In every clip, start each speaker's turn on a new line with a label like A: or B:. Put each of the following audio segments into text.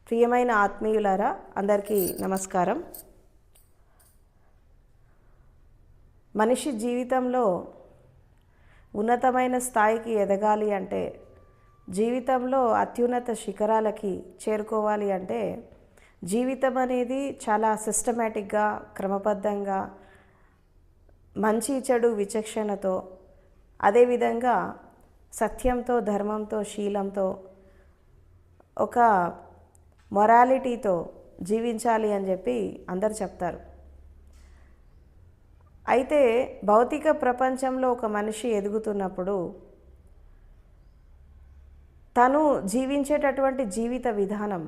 A: ప్రియమైన ఆత్మీయులారా, అందరికీ నమస్కారం. మనిషి జీవితంలో ఉన్నతమైన స్థాయికి ఎదగాలి అంటే, జీవితంలో అత్యున్నత శిఖరాలకి చేరుకోవాలి అంటే, జీవితం అనేది చాలా సిస్టమేటిక్గా, క్రమబద్ధంగా, మంచి చెడు విచక్షణతో, అదేవిధంగా సత్యంతో, ధర్మంతో, శీలంతో, ఒక మొరాలిటీతో జీవించాలి అని చెప్పి అందరు చెప్తారు. అయితే భౌతిక ప్రపంచంలో ఒక మనిషి ఎదుగుతున్నప్పుడు తను జీవించేటటువంటి జీవిత విధానం,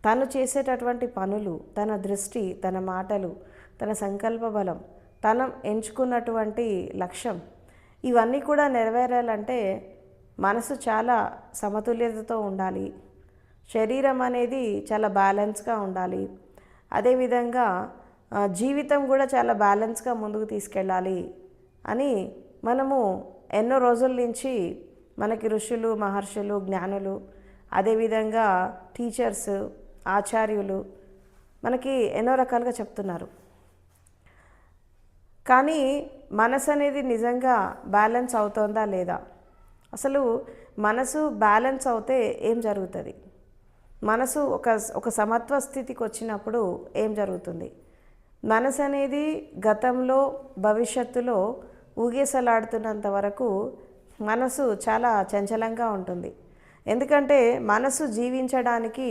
A: తను చేసేటటువంటి పనులు, తన దృష్టి, తన మాటలు, తన సంకల్ప బలం, తను ఎంచుకున్నటువంటి లక్ష్యం, ఇవన్నీ కూడా నెరవేరాలంటే మనసు చాలా సమతుల్యతతో ఉండాలి. శరీరం అనేది చాలా బ్యాలెన్స్గా ఉండాలి. అదేవిధంగా జీవితం కూడా చాలా బ్యాలెన్స్గా ముందుకు తీసుకెళ్ళాలి అని మనము ఎన్నో రోజుల నుంచి మనకి ఋషులు, మహర్షులు, జ్ఞానులు, అదేవిధంగా టీచర్స్, ఆచార్యులు మనకి ఎన్నో రకాలుగా చెప్తున్నారు. కానీ మనసు అనేది నిజంగా బ్యాలెన్స్ అవుతుందా లేదా? అసలు మనసు బ్యాలెన్స్ అవుతే ఏం జరుగుతుంది? మనసు ఒక సమత్వ స్థితికి వచ్చినప్పుడు ఏం జరుగుతుంది? మనసు అనేది గతంలో, భవిష్యత్తులో ఊగేసలాడుతున్నంత వరకు మనసు చాలా చంచలంగా ఉంటుంది. ఎందుకంటే మనసు జీవించడానికి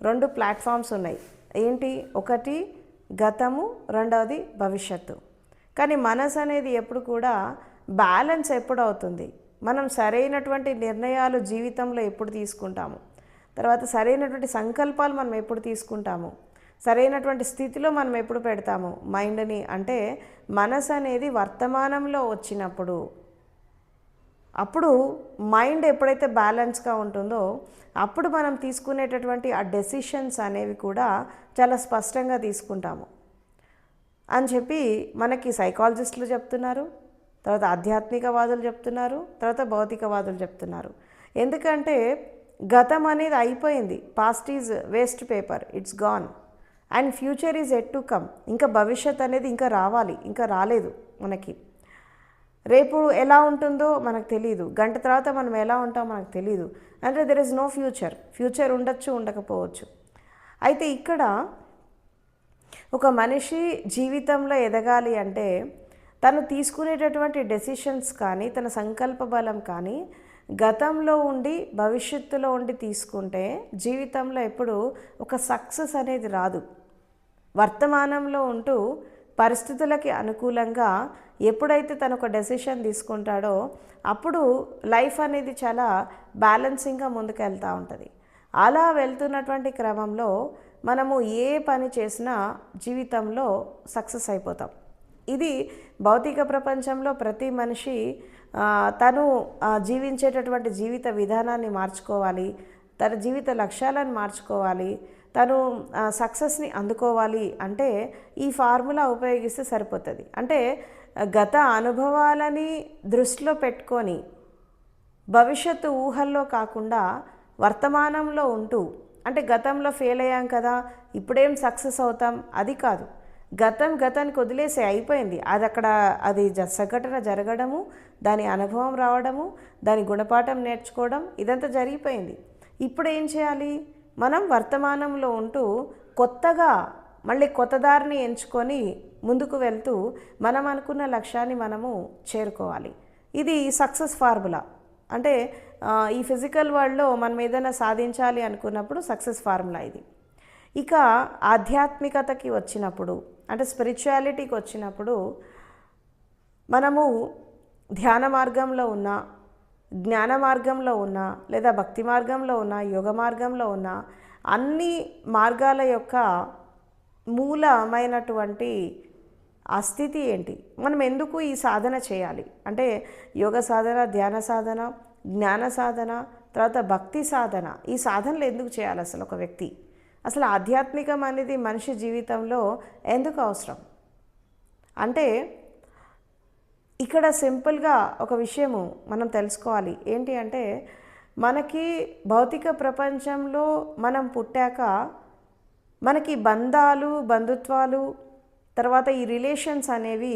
A: 2 ప్లాట్ఫామ్స్ ఉన్నాయి. ఏంటి? ఒకటి గతము, రెండవది భవిష్యత్తు. కానీ మనసు అనేది ఎప్పుడు కూడా బ్యాలెన్స్ ఎప్పుడు అవుతుంది? మనం సరైనటువంటి నిర్ణయాలు జీవితంలో ఎప్పుడు తీసుకుంటాము? తర్వాత సరైనటువంటి సంకల్పాలు మనం ఎప్పుడు తీసుకుంటాము? సరైనటువంటి స్థితిలో మనం ఎప్పుడు పెడతాము మైండ్ని? అంటే మనసు అనేది వర్తమానంలో వచ్చినప్పుడు, అప్పుడు మైండ్ ఎప్పుడైతే బ్యాలెన్స్గా ఉంటుందో అప్పుడు మనం తీసుకునేటటువంటి ఆ డెసిషన్స్ అనేవి కూడా చాలా స్పష్టంగా తీసుకుంటాము అని చెప్పి మనకి సైకాలజిస్టులు చెప్తున్నారు, తర్వాత ఆధ్యాత్మికవాదులు చెప్తున్నారు, తర్వాత భౌతికవాదులు చెప్తున్నారు. ఎందుకంటే గతం అనేది అయిపోయింది. Past is waste paper, it's gone. And future is at to come. ఇంకా భవిష్యత్ అనేది ఇంకా రావాలి, ఇంకా రాలేదు. మనకి రేపు ఎలా ఉంటుందో మనకు తెలియదు, గంట తర్వాత మనం ఎలా ఉంటామో మనకు తెలియదు. అంటే there is no future. Future ఉండొచ్చు, ఉండకపోవచ్చు. అయితే ఇక్కడ ఒక మనిషి జీవితంలో ఎదగాలి అంటే తను తీసుకునేటటువంటి డెసిషన్స్ కానీ, తన సంకల్ప బలం కానీ గతంలో ఉండి భవిష్యత్తులో ఉండి తీసుకుంటే జీవితంలో ఎప్పుడు ఒక సక్సెస్ అనేది రాదు. వర్తమానంలో ఉంటూ పరిస్థితులకి అనుకూలంగా ఎప్పుడైతే తను ఒక డెసిషన్ తీసుకుంటాడో అప్పుడు లైఫ్ అనేది చాలా బ్యాలెన్సింగ్గా ముందుకు వెళ్తూ ఉంటుంది. అలా వెళ్తున్నటువంటి క్రమంలో మనము ఏ పని చేసినా జీవితంలో సక్సెస్ అయిపోతాం. ఇది భౌతిక ప్రపంచంలో ప్రతి మనిషి తను జీవించేటటువంటి జీవిత విధానాన్ని మార్చుకోవాలి, తన జీవిత లక్ష్యాలను మార్చుకోవాలి, తను సక్సెస్ని అందుకోవాలి అంటే ఈ ఫార్ములా ఉపయోగిస్తే సరిపోతుంది. అంటే గత అనుభవాలని దృష్టిలో పెట్టుకొని భవిష్యత్తు ఊహల్లో కాకుండా వర్తమానంలో ఉంటూ, అంటే గతంలో ఫెయిల్ అయ్యాం కదా ఇప్పుడేం సక్సెస్ అవుతాం, అది కాదు. గతానికి వదిలేసి అయిపోయింది. అది సంఘటన జరగడము, దాని అనుభవం రావడము, దాని గుణపాఠం నేర్చుకోవడం, ఇదంతా జరిగిపోయింది. ఇప్పుడు ఏం చేయాలి? మనం వర్తమానంలో ఉంటూ కొత్తగా మళ్ళీ కొత్త దారిని ఎంచుకొని ముందుకు వెళ్తూ మనం అనుకున్న లక్ష్యాన్ని మనము చేరుకోవాలి. ఇది సక్సెస్ ఫార్ములా. అంటే ఈ ఫిజికల్ వరల్డ్లో మనం ఏదైనా సాధించాలి అనుకున్నప్పుడు సక్సెస్ ఫార్ములా ఇది. ఇక ఆధ్యాత్మికతకి వచ్చినప్పుడు, అంటే స్పిరిచువాలిటీకి వచ్చినప్పుడు మనము ధ్యాన మార్గంలో ఉన్న, జ్ఞాన మార్గంలో ఉన్న, లేదా భక్తి మార్గంలో ఉన్న, యోగ మార్గంలో ఉన్న అన్ని మార్గాల యొక్క మూలమైనటువంటి ఆ స్థితి ఏంటి? మనం ఎందుకు ఈ సాధన చేయాలి? అంటే యోగ సాధన, ధ్యాన సాధన, జ్ఞాన సాధన, తర్వాత భక్తి సాధన, ఈ సాధనలు ఎందుకు చేయాలి అసలు ఒక వ్యక్తి? అసలు ఆధ్యాత్మికం అనేది మనిషి జీవితంలో ఎందుకు అవసరం అంటే ఇక్కడ సింపుల్గా ఒక విషయము మనం తెలుసుకోవాలి. ఏంటి అంటే మనకి భౌతిక ప్రపంచంలో మనం పుట్టాక మనకి బంధాలు, బంధుత్వాలు, తర్వాత ఈ రిలేషన్స్ అనేవి,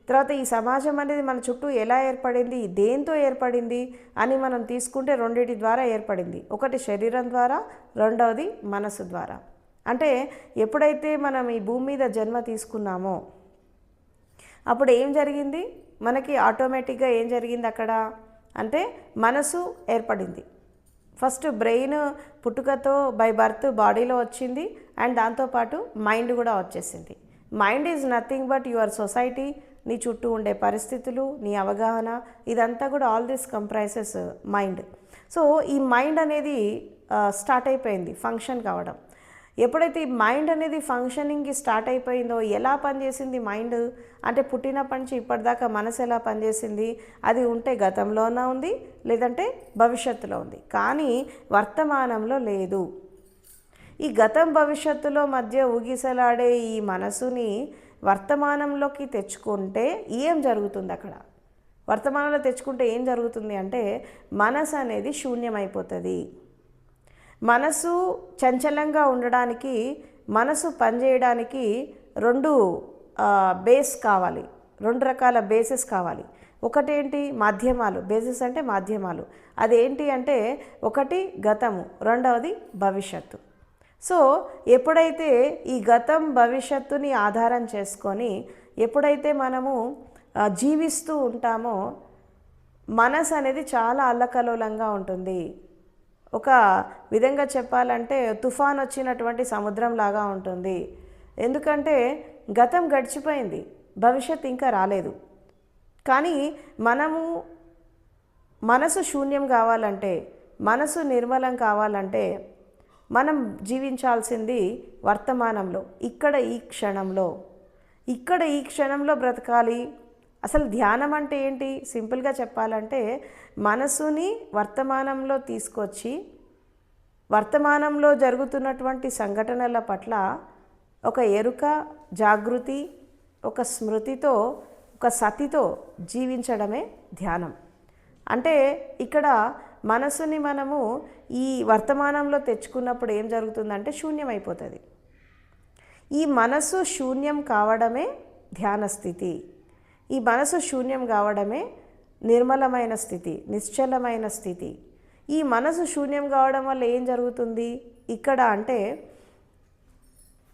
A: తర్వాత ఈ సమాజం అనేది మన చుట్టూ ఎలా ఏర్పడింది, దేంతో ఏర్పడింది అని మనం తీసుకుంటే రెండిటి ద్వారా ఏర్పడింది. ఒకటి శరీరం ద్వారా, రెండవది మనసు ద్వారా. అంటే ఎప్పుడైతే మనం ఈ భూమి మీద జన్మ తీసుకున్నామో అప్పుడు ఏం జరిగింది, మనకి ఆటోమేటిక్గా ఏం జరిగింది అక్కడ అంటే మనసు ఏర్పడింది. ఫస్ట్ బ్రెయిన్ పుట్టుకతో బై బర్త్ బాడీలో వచ్చింది, అండ్ దాంతోపాటు మైండ్ కూడా వచ్చేసింది. Mind is nothing but your society, నీ చుట్టూ ఉండే పరిస్థితులు, నీ అవగాహన, ఇదంతా కూడా ఆల్ దిస్ కంప్రైసెస్ మైండ్. సో ఈ మైండ్ అనేది స్టార్ట్ అయిపోయింది ఫంక్షన్ కావడం. ఎప్పుడైతే ఈ మైండ్ అనేది ఫంక్షనింగ్కి స్టార్ట్ అయిపోయిందో, ఎలా పనిచేసింది మైండ్ అంటే పుట్టినప్పటి నుంచి ఇప్పటిదాకా మనసు ఎలా పనిచేసింది, అది ఉంటే గతంలోనే ఉంది, లేదంటే భవిష్యత్తులో ఉంది, కానీ వర్తమానంలో లేదు. ఈ గతం భవిష్యత్తులో మధ్య ఊగిసలాడే ఈ మనసుని వర్తమానంలోకి తెచ్చుకుంటే ఏం జరుగుతుంది అక్కడ, వర్తమానంలో తెచ్చుకుంటే ఏం జరుగుతుంది అంటే మనసు అనేది శూన్యమైపోతుంది. మనసు చంచలంగా ఉండడానికి, మనసు పనిచేయడానికి రెండు బేస్ కావాలి, రెండు రకాల బేసెస్ కావాలి. ఒకటేంటి, మాధ్యమాలు. బేసిస్ అంటే మాధ్యమాలు. అదేంటి అంటే ఒకటి గతము, రెండవది భవిష్యత్తు. సో ఎప్పుడైతే ఈ గతం భవిష్యత్తుని ఆధారం చేసుకొని ఎప్పుడైతే మనము జీవిస్తూ ఉంటామో మనసు అనేది చాలా అల్లకల్లోలంగా ఉంటుంది. ఒక విధంగా చెప్పాలంటే తుఫాన్ వచ్చినటువంటి సముద్రం లాగా ఉంటుంది. ఎందుకంటే గతం గడిచిపోయింది, భవిష్యత్తు ఇంకా రాలేదు. కానీ మనము మనసు శూన్యం కావాలంటే, మనసు నిర్మలం కావాలంటే మనం జీవించాల్సింది వర్తమానంలో, ఇక్కడ ఈ క్షణంలో, ఇక్కడ ఈ క్షణంలో బ్రతకాలి. అసలు ధ్యానం అంటే ఏంటి, సింపుల్గా చెప్పాలంటే మనసుని వర్తమానంలో తీసుకొచ్చి వర్తమానంలో జరుగుతున్నటువంటి సంఘటనల పట్ల ఒక ఎరుక, జాగృతి, ఒక స్మృతితో, ఒక సతితో జీవించడమే ధ్యానం. అంటే ఇక్కడ మనసుని మనము ఈ వర్తమానంలో తెచ్చుకున్నప్పుడు ఏం జరుగుతుందంటే శూన్యం అయిపోతుంది. ఈ మనసు శూన్యం కావడమే ధ్యాన స్థితి. ఈ మనసు శూన్యం కావడమే నిర్మలమైన స్థితి, నిశ్చలమైన స్థితి. ఈ మనసు శూన్యం కావడం వల్ల ఏం జరుగుతుంది ఇక్కడ అంటే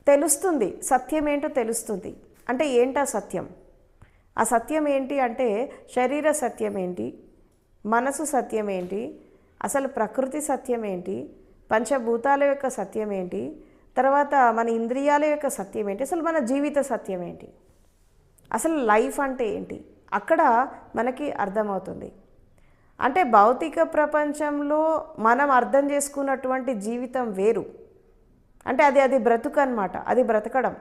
A: తెలుస్తుంది, సత్యం ఏంటో తెలుస్తుంది. అంటే ఏంటా సత్యం, ఆ సత్యం ఏంటి అంటే శరీర సత్యం ఏంటి, మనసు సత్యం ఏంటి, అసలు ప్రకృతి సత్యం ఏంటి, పంచభూతాల యొక్క సత్యం ఏంటి, తర్వాత మన ఇంద్రియాల యొక్క సత్యం ఏంటి, అసలు మన జీవిత సత్యం ఏంటి, అసలు లైఫ్ అంటే ఏంటి, అక్కడ మనకి అర్థమవుతుంది. అంటే భౌతిక ప్రపంచంలో మనం అర్థం చేసుకున్నటువంటి జీవితం వేరు. అంటే అది బ్రతుకు అన్నమాట, అది బ్రతకడం.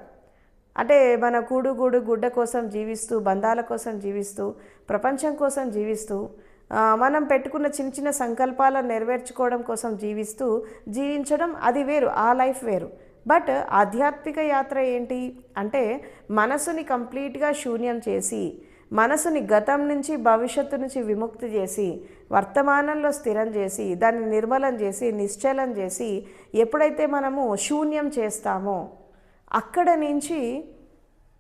A: అంటే మన కూడుగూడు గుడ్డ కోసం జీవిస్తూ, బంధాల కోసం జీవిస్తూ, ప్రపంచం కోసం జీవిస్తూ, మనం పెట్టుకున్న చిన్న చిన్న సంకల్పాలను నెరవేర్చుకోవడం కోసం జీవించడం అది వేరు, ఆ లైఫ్ వేరు. బట్ ఆధ్యాత్మిక యాత్ర ఏంటి అంటే మనసుని కంప్లీట్గా శూన్యం చేసి, మనసుని గతం నుంచి భవిష్యత్తు నుంచి విముక్తి చేసి, వర్తమానంలో స్థిరం చేసి, దాన్ని నిర్మలం చేసి, నిశ్చలం చేసి ఎప్పుడైతే మనము శూన్యం చేస్తామో అక్కడ నుంచి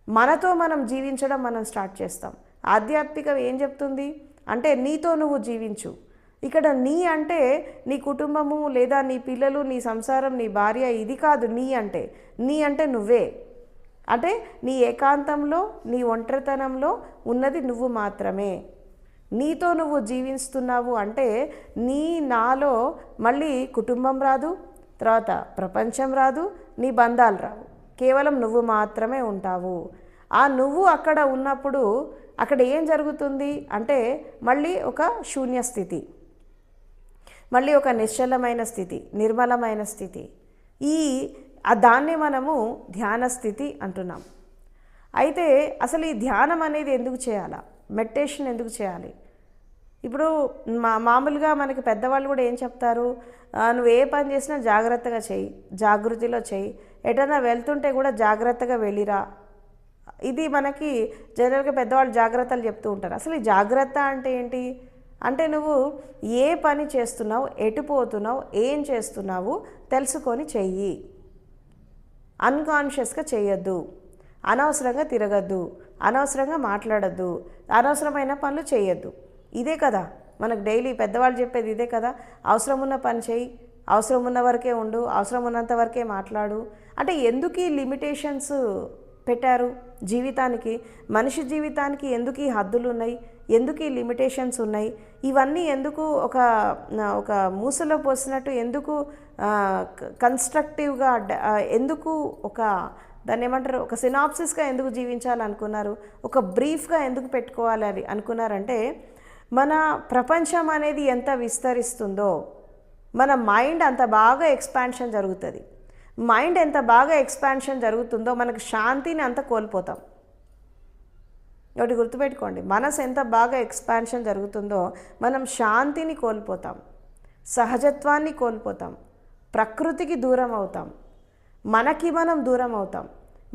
A: మనతో మనం జీవించడం మనం స్టార్ట్ చేస్తాం. ఆధ్యాత్మికం ఏం చెప్తుంది అంటే నీతో నువ్వు జీవించు. ఇక్కడ నీ అంటే నీ కుటుంబము, లేదా నీ పిల్లలు, నీ సంసారం, నీ భార్య, ఇది కాదు నీ అంటే నువ్వే. అంటే నీ ఏకాంతంలో, నీ ఒంటరితనంలో ఉన్నది నువ్వు మాత్రమే. నీతో నువ్వు జీవిస్తున్నావు అంటే నాలో మళ్ళీ కుటుంబం రాదు, తర్వాత ప్రపంచం రాదు, నీ బంధాలు రావు, కేవలం నువ్వు మాత్రమే ఉంటావు. ఆ నువ్వు అక్కడ ఉన్నప్పుడు అక్కడ ఏం జరుగుతుంది అంటే మళ్ళీ ఒక శూన్య స్థితి, మళ్ళీ ఒక నిశ్చలమైన స్థితి, నిర్మలమైన స్థితి. దాన్ని మనము ధ్యాన స్థితి అంటున్నాం. అయితే అసలు ఈ ధ్యానం అనేది ఎందుకు చేయాలా, మెడిటేషన్ ఎందుకు చేయాలి? ఇప్పుడు మామూలుగా మనకి పెద్దవాళ్ళు కూడా ఏం చెప్తారు, నువ్వు ఏ పని చేసినా జాగ్రత్తగా చెయ్యి, జాగృతిలో చెయ్యి, ఎటైనా వెళ్తుంటే కూడా జాగ్రత్తగా వెళ్ళిరా. ఇది మనకి జనరల్గా పెద్దవాళ్ళు జాగ్రత్తలు చెప్తూ ఉంటారు. అసలు ఈ జాగ్రత్త అంటే ఏంటి అంటే నువ్వు ఏ పని చేస్తున్నావు, ఎటు పోతున్నావు, ఏం చేస్తున్నావు తెలుసుకొని చెయ్యి. అన్కాన్షియస్గా చేయొద్దు, అనవసరంగా తిరగద్దు, అనవసరంగా మాట్లాడద్దు, అనవసరమైన పనులు చేయొద్దు. ఇదే కదా మనకు డైలీ పెద్దవాళ్ళు చెప్పేది, ఇదే కదా. అవసరం ఉన్న పని చేయి, అవసరం ఉన్న వరకే ఉండు, అవసరం ఉన్నంత వరకే మాట్లాడు. అంటే ఎందుకు ఈ లిమిటేషన్స్ పెట్టారు జీవితానికి? మనిషి జీవితానికి ఎందుకు ఈ హద్దులు ఉన్నాయి, ఎందుకు ఈ లిమిటేషన్స్ ఉన్నాయి? ఇవన్నీ ఎందుకు ఒక ఒక మూసలో పోసినట్టు ఎందుకు కన్స్ట్రక్టివ్గా ఎందుకు ఒక దాన్ని ఏమంటారు, ఒక సినాప్సిస్గా ఎందుకు జీవించాలనుకున్నారు, ఒక బ్రీఫ్గా ఎందుకు పెట్టుకోవాలి అనుకున్నారంటే, మన ప్రపంచం అనేది ఎంత విస్తరిస్తుందో మన మైండ్ అంత బాగా ఎక్స్పాన్షన్ జరుగుతుంది. మైండ్ ఎంత బాగా ఎక్స్పాన్షన్ జరుగుతుందో మనకు శాంతిని అంత కోల్పోతాం. ఒకటి గుర్తుపెట్టుకోండి, మనసు ఎంత బాగా ఎక్స్పాన్షన్ జరుగుతుందో మనం శాంతిని కోల్పోతాం, సహజత్వాన్ని కోల్పోతాం, ప్రకృతికి దూరం అవుతాం, మనకి మనం దూరం అవుతాం,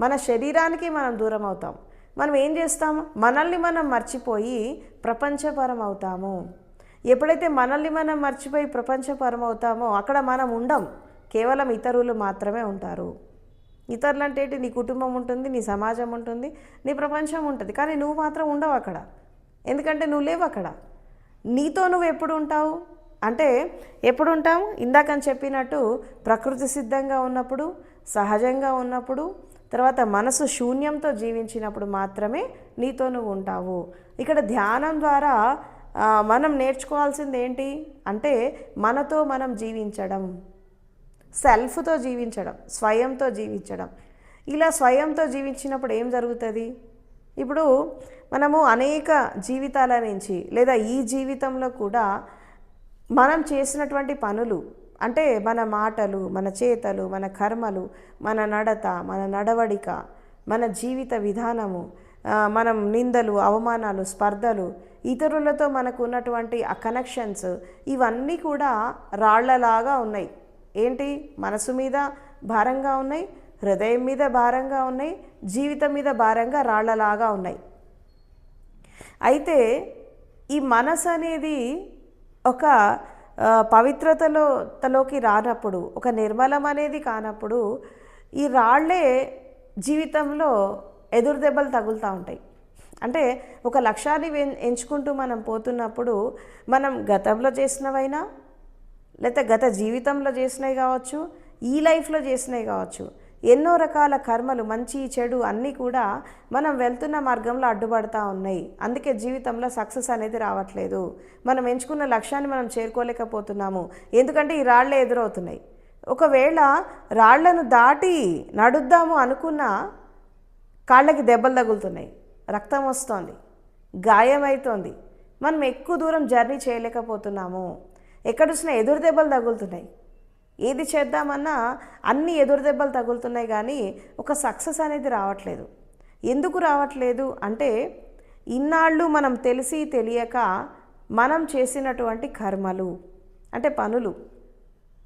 A: మన శరీరానికి మనం దూరం అవుతాం. మనం ఏం చేస్తాము, మనల్ని మనం మర్చిపోయి ప్రపంచపరం అవుతాము. ఎప్పుడైతే మనల్ని మనం మర్చిపోయి ప్రపంచపరం అవుతామో అక్కడ మనం ఉండం, కేవలం ఇతరులు మాత్రమే ఉంటారు. ఇతరులు అంటే ఏంటి? నీ కుటుంబం ఉంటుంది, నీ సమాజం ఉంటుంది, నీ ప్రపంచం ఉంటుంది, కానీ నువ్వు మాత్రం ఉండవు అక్కడ. ఎందుకంటే నువ్వు లేవు అక్కడ. నీతో నువ్వు ఎప్పుడు ఉంటావు అంటే, ఎప్పుడు ఉంటావు? ఇందాకని చెప్పినట్టు ప్రకృతి సిద్ధంగా ఉన్నప్పుడు, సహజంగా ఉన్నప్పుడు, తర్వాత మనసు శూన్యంతో జీవించినప్పుడు మాత్రమే నీతో నువ్వు ఉంటావు. ఇక్కడ ధ్యానం ద్వారా మనం నేర్చుకోవాల్సింది ఏంటి అంటే, మనతో మనం జీవించడం, సెల్ఫ్తో జీవించడం, స్వయంతో జీవించడం. ఇలా స్వయంతో జీవించినప్పుడు ఏం జరుగుతుంది? ఇప్పుడు మనము అనేక జీవితాల నుంచి లేదా ఈ జీవితంలో కూడా మనం చేసినటువంటి పనులు అంటే మన మాటలు, మన చేతలు, మన కర్మలు, మన నడత, మన నడవడిక, మన జీవిత విధానము, మనం నిందలు, అవమానాలు, స్పర్ధలు, ఇతరులతో మనకు ఉన్నటువంటి ఆ కనెక్షన్స్, ఇవన్నీ కూడా రాళ్లలాగా ఉన్నాయి. ఏంటి? మనసు మీద భారంగా ఉన్నాయి, హృదయం మీద భారంగా ఉన్నాయి, జీవితం మీద భారంగా రాళ్లలాగా ఉన్నాయి. అయితే ఈ మనసు అనేది ఒక పవిత్రతలోకి రానప్పుడు, ఒక నిర్మలం అనేది కానప్పుడు ఈ రాళ్లే జీవితంలో ఎదురు దెబ్బలు తగులుతూ ఉంటాయి. అంటే ఒక లక్ష్యాన్ని ఎంచుకుంటూ మనం పోతున్నప్పుడు మనం గతంలో చేసినవైనా లేకపోతే గత జీవితంలో చేసినవి కావచ్చు, ఈ లైఫ్లో చేసినవి కావచ్చు, ఎన్నో రకాల కర్మలు, మంచి చెడు అన్నీ కూడా మనం వెళ్తున్న మార్గంలో అడ్డుపడతా ఉన్నాయి. అందుకే జీవితంలో సక్సెస్ అనేది రావట్లేదు. మనం ఎంచుకున్న లక్ష్యాన్ని మనం చేరుకోలేకపోతున్నాము. ఎందుకంటే ఈ రాళ్లే ఎదురవుతున్నాయి. ఒకవేళ రాళ్లను దాటి నడుద్దాము అనుకున్నా కాళ్ళకి దెబ్బలు తగులుతున్నాయి, రక్తం వస్తోంది, గాయమవుతోంది, మనం ఎక్కువ దూరం జర్నీ చేయలేకపోతున్నాము. ఎక్కడ చూసినా ఎదురు దెబ్బలు తగులుతున్నాయి. ఏది చేద్దామన్నా అన్ని ఎదురు దెబ్బలు తగులుతున్నాయి, కానీ ఒక సక్సెస్ అనేది రావట్లేదు. ఎందుకు రావట్లేదు అంటే, ఇన్నాళ్ళు మనం తెలిసి తెలియక మనం చేసినటువంటి కర్మలు అంటే పనులు,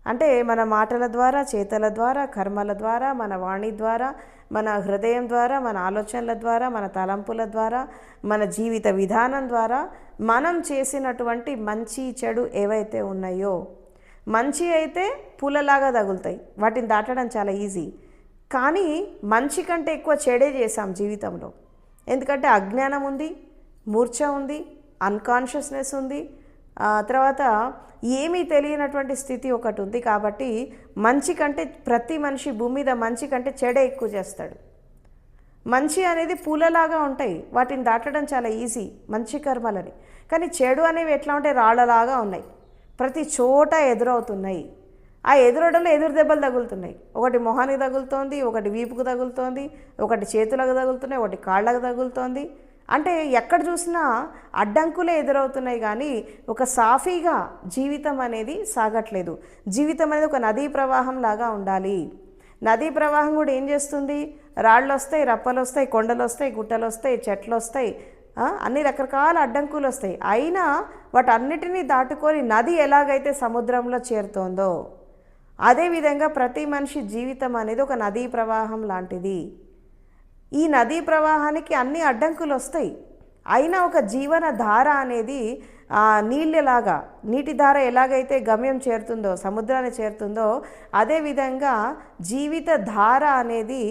A: అంటే మన మాటల ద్వారా, చేతల ద్వారా, కర్మల ద్వారా, మన వాణి ద్వారా, మన హృదయం ద్వారా, మన ఆలోచనల ద్వారా, మన తలంపుల ద్వారా, మన జీవిత విధానం ద్వారా మనం చేసినటువంటి మంచి చెడు ఏవైతే ఉన్నాయో, మంచి అయితే పూలలాగా తగులుతాయి, వాటిని దాటడం చాలా ఈజీ. కానీ మంచి కంటే ఎక్కువ చెడే చేసాం జీవితంలో. ఎందుకంటే అజ్ఞానం ఉంది, మూర్ఛ ఉంది, అన్కాన్షియస్నెస్ ఉంది, తర్వాత ఏమీ తెలియనటువంటి స్థితి ఒకటి ఉంది. కాబట్టి మంచి కంటే, ప్రతి మనిషి భూమి మీద మంచి కంటే చెడే ఎక్కువ చేస్తాడు. మంచి అనేది పూలలాగా ఉంటాయి, వాటిని దాటడం చాలా ఈజీ మంచి కర్మలని. కానీ చెడు అనేవి ఎట్లా ఉంటాయి? రాళ్ళలాగా ఉన్నాయి, ప్రతి చోట ఎదురవుతున్నాయి. ఆ ఎదురవడంలో ఎదురు దెబ్బలు తగులుతున్నాయి. ఒకటి మొహానికి తగులుతోంది, ఒకటి వీపుకు తగులుతోంది, ఒకటి చేతులకు తగులుతున్నాయి, ఒకటి కాళ్ళకు తగులుతోంది. అంటే ఎక్కడ చూసినా అడ్డంకులే ఎదురవుతున్నాయి, కానీ ఒక సాఫీగా జీవితం అనేది సాగట్లేదు. జీవితం అనేది ఒక నదీ ప్రవాహం లాగా ఉండాలి. నదీ ప్రవాహం కూడా ఏం చేస్తుంది? రాళ్ళు వస్తాయి, రప్పలు వస్తాయి, కొండలు వస్తాయి, గుట్టలు వస్తాయి, చెట్లు వస్తాయి, అన్ని రకరకాల అడ్డంకులు వస్తాయి. అయినా వాటన్నిటినీ దాటుకొని నది ఎలాగైతే సముద్రంలో చేరుతోందో, అదేవిధంగా ప్రతి మనిషి జీవితం అనేది ఒక నదీ ప్రవాహం లాంటిది. ఈ నదీ ప్రవాహానికి అన్ని అడ్డంకులు వస్తాయి, అయినా ఒక జీవన ధార అనేది ఆ నీళ్ళలాగా నీటి ధార ఎలాగైతే గమ్యం చేరుతుందో సముద్రాన్ని చేరుతుందో అదేవిధంగా జీవిత ధార అనేది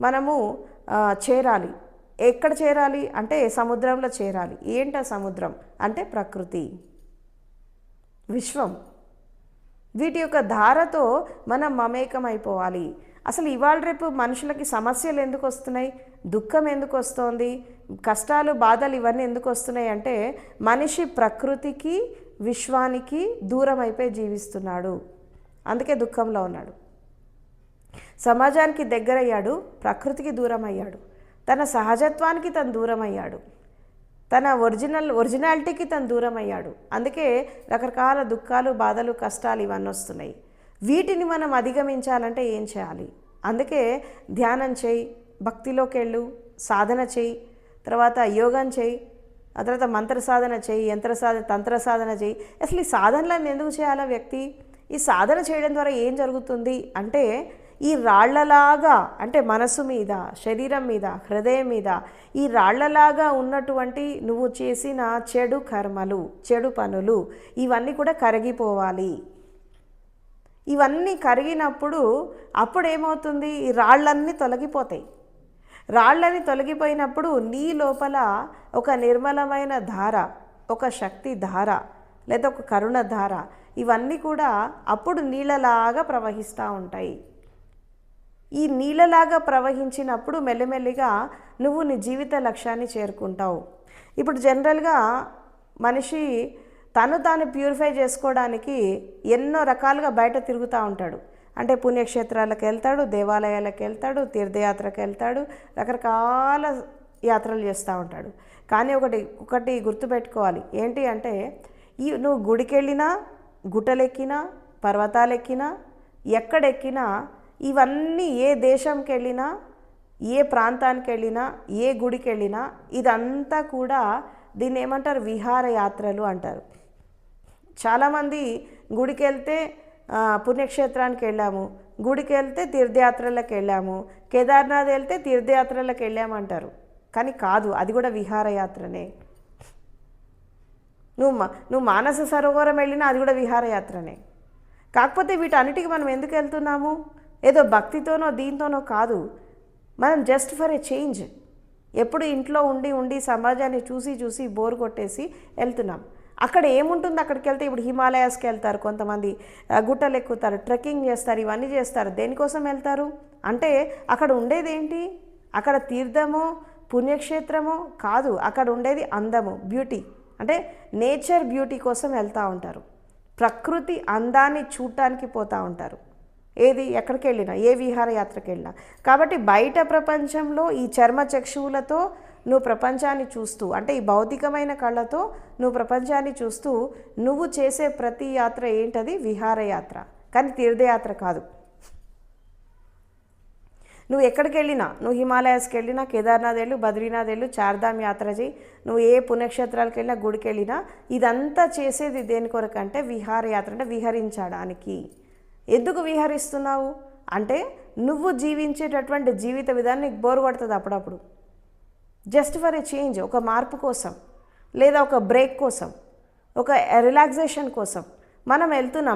A: మనము చేరాలి. ఎక్కడ చేరాలి అంటే సముద్రంలో చేరాలి. ఏంట సముద్రం అంటే ప్రకృతి, విశ్వం, వీటి యొక్క ధారతో మనం మమేకమైపోవాలి. అసలు ఇవాళ రేపు మనుషులకి సమస్యలు ఎందుకు వస్తున్నాయి, దుఃఖం ఎందుకు వస్తుంది, కష్టాలు బాధలు ఇవన్నీ ఎందుకు వస్తున్నాయి అంటే మనిషి ప్రకృతికి విశ్వానికి దూరం అయిపోయి జీవిస్తున్నాడు, అందుకే దుఃఖంలో ఉన్నాడు. సమాజానికి దగ్గరయ్యాడు, ప్రకృతికి దూరం అయ్యాడు, తన సహజత్వానికి తను దూరం అయ్యాడు, తన ఒరిజినాలిటీకి తను దూరం అయ్యాడు. అందుకే రకరకాల దుఃఖాలు బాధలు కష్టాలు ఇవన్నీ వస్తున్నాయి. వీటిని మనం అధిగమించాలంటే ఏం చేయాలి? అందుకే ధ్యానం చేయి, భక్తిలోకి వెళ్ళు, సాధన చేయి, తర్వాత యోగం చేయి, ఆ తర్వాత మంత్ర సాధన చేయి, తంత్ర సాధన చేయి. అసలు ఈ సాధనలను ఎందుకు చేయాలా వ్యక్తి? ఈ సాధన చేయడం ద్వారా ఏం జరుగుతుంది అంటే ఈ రాళ్లలాగా అంటే మనసు మీద, శరీరం మీద, హృదయం మీద ఈ రాళ్లలాగా ఉన్నటువంటి నువ్వు చేసిన చెడు కర్మలు, చెడు పనులు ఇవన్నీ కూడా కరిగిపోవాలి. ఇవన్నీ కరిగినప్పుడు అప్పుడు ఏమవుతుంది? ఈ రాళ్ళన్నీ తొలగిపోతాయి. రాళ్ళని తొలగిపోయినప్పుడు నీ లోపల ఒక నిర్మలమైన ధార, ఒక శక్తి ధార లేదా ఒక కరుణ ధార ఇవన్నీ కూడా అప్పుడు నీళ్ళలాగా ప్రవహిస్తూ ఉంటాయి. ఈ నీళ్ళలాగా ప్రవహించినప్పుడు మెల్లిమెల్లిగా నువ్వు నీ జీవిత లక్ష్యాన్ని చేరుకుంటావు. ఇప్పుడు జనరల్గా మనిషి తాను ప్యూరిఫై చేసుకోవడానికి ఎన్నో రకాలుగా బయట తిరుగుతూ ఉంటాడు. అంటే పుణ్యక్షేత్రాలకు వెళ్తాడు, దేవాలయాలకు వెళ్తాడు, తీర్థయాత్రకు వెళ్తాడు, రకరకాల యాత్రలు చేస్తూ ఉంటాడు. కానీ ఒకటి గుర్తుపెట్టుకోవాలి, ఏంటి అంటే నువ్వు గుడికి వెళ్ళినా, గుట్టలెక్కినా, పర్వతాలెక్కినా, ఎక్కడెక్కినా ఇవన్నీ ఏ దేశంకి వెళ్ళినా, ఏ ప్రాంతానికి వెళ్ళినా, ఏ గుడికి వెళ్ళినా ఇదంతా కూడా దీన్ని ఏమంటారు? విహారయాత్రలు అంటారు. చాలామంది గుడికి వెళ్తే పుణ్యక్షేత్రానికి వెళ్ళాము, గుడికి వెళ్తే తీర్థయాత్రలకు వెళ్ళాము, కేదార్నాథ్ వెళ్తే తీర్థయాత్రలకు వెళ్ళామంటారు. కానీ కాదు, అది కూడా విహారయాత్రనే. నువ్వు మానస సరోవరం వెళ్ళినా అది కూడా విహారయాత్రనే. కాకపోతే వీటన్నిటికీ మనం ఎందుకు వెళ్తున్నాము? ఏదో భక్తితోనో దీంతోనో కాదు, మనం జస్ట్ ఫర్ ఏ చేంజ్. ఎప్పుడు ఇంట్లో ఉండి సమాజాన్ని చూసి బోర్ కొట్టేసి వెళ్తున్నాం. అక్కడ ఏముంటుంది? అక్కడికి వెళ్తే ఇప్పుడు హిమాలయాస్కి వెళ్తారు, కొంతమంది గుట్టలు ఎక్కుతారు, ట్రెక్కింగ్ చేస్తారు, ఇవన్నీ చేస్తారు. దేనికోసం వెళ్తారు అంటే అక్కడ ఉండేది ఏంటి? అక్కడ తీర్థమో పుణ్యక్షేత్రమో కాదు, అక్కడ ఉండేది అందము, బ్యూటీ, అంటే నేచర్ బ్యూటీ కోసం వెళ్తూ ఉంటారు. ప్రకృతి అందాన్ని చూడటానికి పోతూ ఉంటారు. ఏది ఎక్కడికి వెళ్ళినా, ఏ విహారయాత్రకు వెళ్ళినా. కాబట్టి బయట ప్రపంచంలో ఈ చర్మ చక్షువులతో నువ్వు ప్రపంచాన్ని చూస్తూ, అంటే ఈ భౌతికమైన కళ్ళతో నువ్వు ప్రపంచాన్ని చూస్తూ నువ్వు చేసే ప్రతి యాత్ర ఏంటది? విహారయాత్ర, కానీ తీర్థయాత్ర కాదు. నువ్వు ఎక్కడికి వెళ్ళినా, నువ్వు హిమాలయాస్కి వెళ్ళినా, కేదార్నాథ్ వెళ్ళు, బద్రీనాథ్ వెళ్ళు, చార్ధామ్ యాత్ర చేయి, నువ్వు ఏ పుణ్యక్షేత్రాలకు వెళ్ళినా, గుడికి వెళ్ళినా ఇదంతా చేసేది దేని కొరకంటే విహారయాత్ర, అంటే విహరించడానికి. ఎందుకు విహరిస్తున్నావు అంటే నువ్వు జీవించేటటువంటి జీవిత విధానం నీకు బోర్ కొడుతుంది అప్పుడప్పుడు. జస్ట్ ఫర్ ఏ చేంజ్, ఒక మార్పు కోసం లేదా ఒక బ్రేక్ కోసం, ఒక రిలాక్సేషన్ కోసం మనం వెళ్తున్నాం.